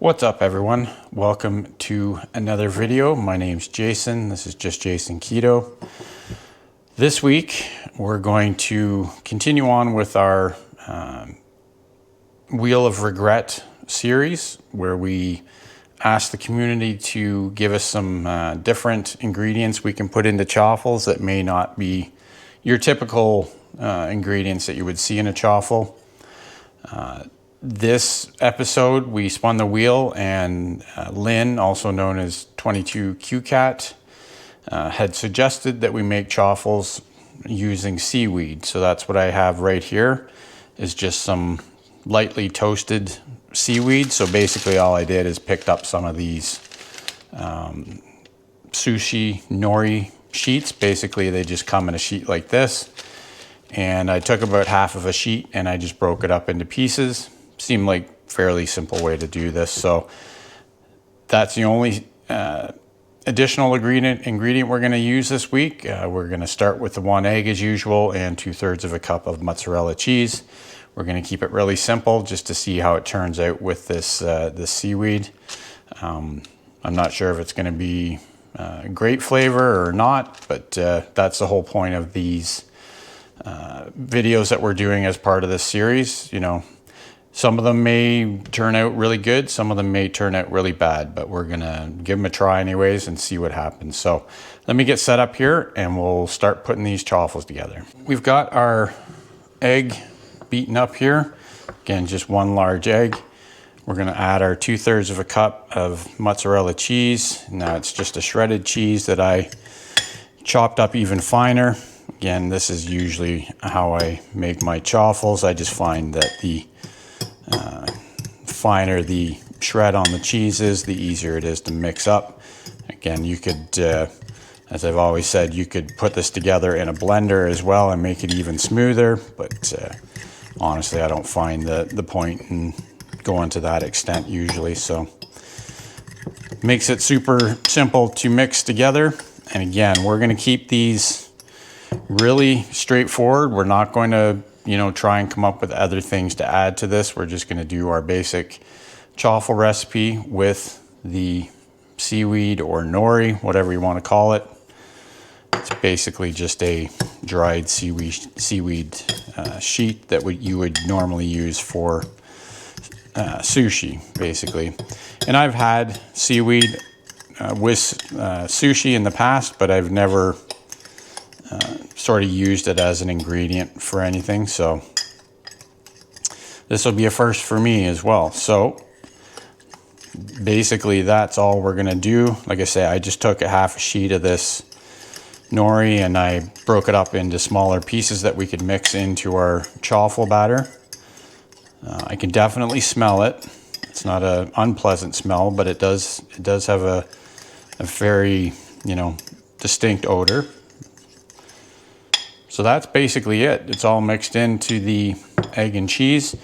What's up everyone? Welcome to another video. My name's Jason. This is Just Jason Keto. This week we're going to continue on with our Wheel of Regret series where we ask the community to give us some different ingredients we can put into chaffles that may not be your typical ingredients that you would see in a chaffle. This episode, we spun the wheel, and Lynn, also known as 22QCat, had suggested that we make chaffles using seaweed. So that's what I have right here, is just some lightly toasted seaweed. So basically all I did is picked up some of these sushi nori sheets. Basically they just come in a sheet like this. And I took about half of a sheet and I just broke it up into pieces. Seemed like a fairly simple way to do this. So that's the only additional ingredient we're going to use this week. We're going to start with the 1 egg as usual and 2/3 of a cup of mozzarella cheese. We're going to keep it really simple just to see how it turns out with this seaweed. I'm not sure if it's going to be great flavor or not, but that's the whole point of these videos that we're doing as part of this series. You know, some of them may turn out really good, some of them may turn out really bad, but we're gonna give them a try anyways and see what happens. So let me get set up here and we'll start putting these chaffles together. We've got our egg beaten up here. Again, just 1 large egg. We're gonna add our 2/3 of a cup of mozzarella cheese. Now it's just a shredded cheese that I chopped up even finer. Again, this is usually how I make my chaffles. I just find that the finer the shred on the cheese is, the easier it is to mix up. Again, you could, as I've always said, you could put this together in a blender as well and make it even smoother, but honestly, I don't find the point in going to that extent usually. So makes it super simple to mix together. And again, we're going to keep these really straightforward. We're not going to, try and come up with other things to add to this. We're just going to do our basic chaffle recipe with the seaweed or nori, whatever you want to call it. It's basically just a dried seaweed sheet that you would normally use for sushi, basically. And I've had seaweed with sushi in the past, but I've never sort of used it as an ingredient for anything. So this will be a first for me as well. So basically that's all we're gonna do. Like I say, I just took a half a sheet of this nori and I broke it up into smaller pieces that we could mix into our chaffle batter. I can definitely smell it. It's not an unpleasant smell, but it does have a very, distinct odor. So that's basically it. It's all mixed into the egg and cheese.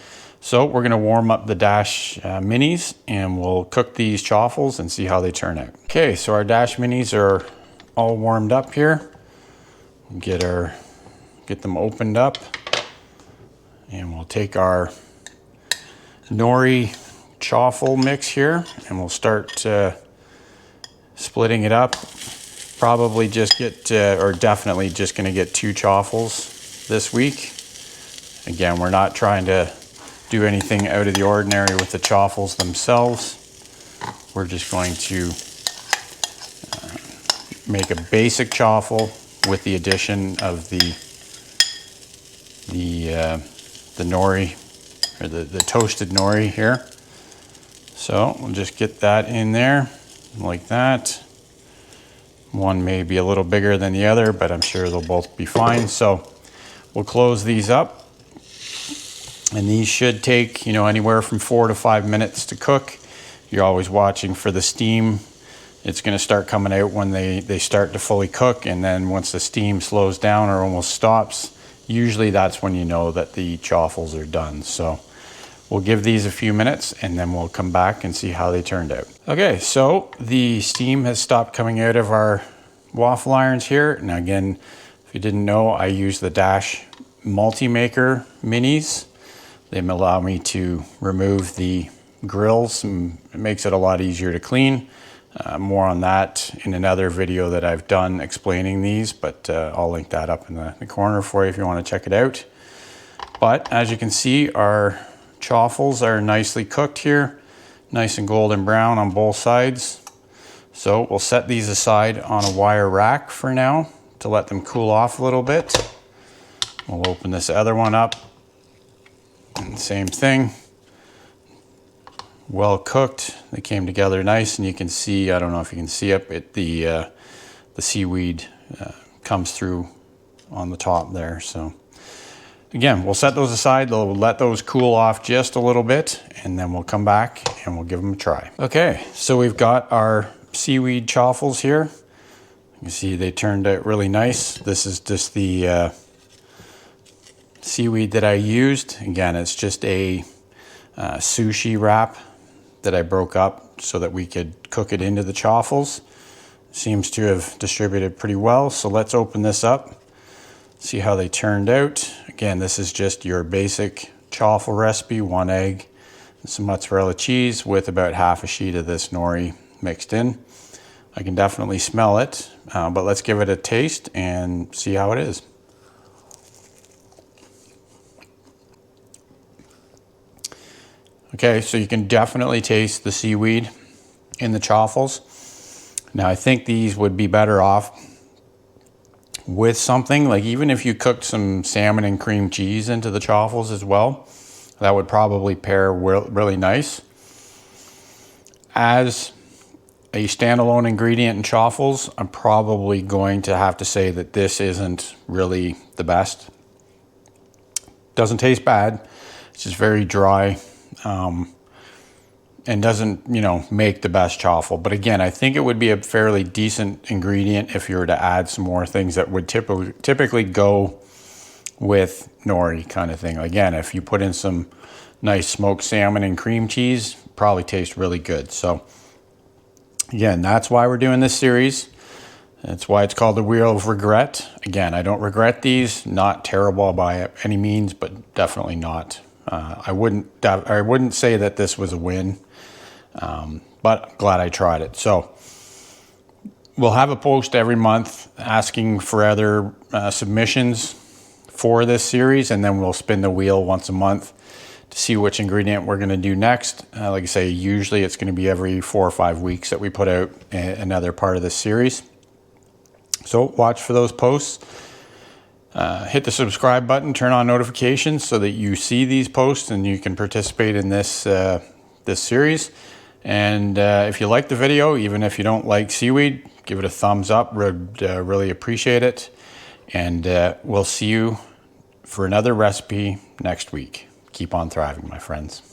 So we're gonna warm up the Dash minis and we'll cook these chaffles and see how they turn out. Okay, so our Dash minis are all warmed up here. Get them opened up and we'll take our nori chaffle mix here and we'll start splitting it up. Probably just get, or definitely just gonna get 2 chaffles this week. Again, we're not trying to do anything out of the ordinary with the chaffles themselves. We're just going to make a basic chaffle with the addition of the nori, or the toasted nori here. So we'll just get that in there like that. One may be a little bigger than the other, but I'm sure they'll both be fine. So we'll close these up. And these should take, anywhere from 4 to 5 minutes to cook. You're always watching for the steam. It's gonna start coming out when they start to fully cook. And then once the steam slows down or almost stops, usually that's when you know that the chaffles are done. So we'll give these a few minutes and then we'll come back and see how they turned out. Okay, so the steam has stopped coming out of our waffle irons here. Now again, if you didn't know, I use the Dash multi-maker minis. They allow me to remove the grills, and it makes it a lot easier to clean. More on that in another video that I've done explaining these, but I'll link that up in the corner for you if you want to check it out. But as you can see, our chaffles are nicely cooked here, nice and golden brown on both sides. So we'll set these aside on a wire rack for now to let them cool off a little bit. We'll open this other one up, and same thing. Well cooked, they came together nice, and you can see, I don't know if you can see it, the seaweed comes through on the top there. So again, we'll set those aside, we'll let those cool off just a little bit, and then we'll come back and we'll give them a try. Okay, so we've got our seaweed chaffles here. You see they turned out really nice. This is just the seaweed that I used. Again, it's just a sushi wrap that I broke up so that we could cook it into the chaffles. Seems to have distributed pretty well. So let's open this up, see how they turned out. Again, this is just your basic chaffle recipe, 1 egg and some mozzarella cheese with about half a sheet of this nori mixed in. I can definitely smell it, but let's give it a taste and see how it is. Okay, so you can definitely taste the seaweed in the chaffles. Now, I think these would be better off with something, like even if you cooked some salmon and cream cheese into the chaffles as well, that would probably pair really nice. As a standalone ingredient in chaffles, I'm probably going to have to say that this isn't really the best. Doesn't taste bad, it's just very dry. And doesn't, make the best chaffle. But again, I think it would be a fairly decent ingredient if you were to add some more things that would typically go with nori kind of thing. Again, if you put in some nice smoked salmon and cream cheese, probably tastes really good. So again, that's why we're doing this series. That's why it's called the Wheel of Regret. Again, I don't regret these, not terrible by any means, but definitely not. I wouldn't say that this was a win, but I'm glad I tried it. So we'll have a post every month asking for other submissions for this series, and then we'll spin the wheel once a month to see which ingredient we're going to do next. Like I say, usually it's going to be every 4 or 5 weeks that we put out another part of this series. So watch for those posts. Hit the subscribe button, turn on notifications so that you see these posts and you can participate in this series. And if you like the video, even if you don't like seaweed, give it a thumbs up. Would really appreciate it. And we'll see you for another recipe next week. Keep on thriving, my friends.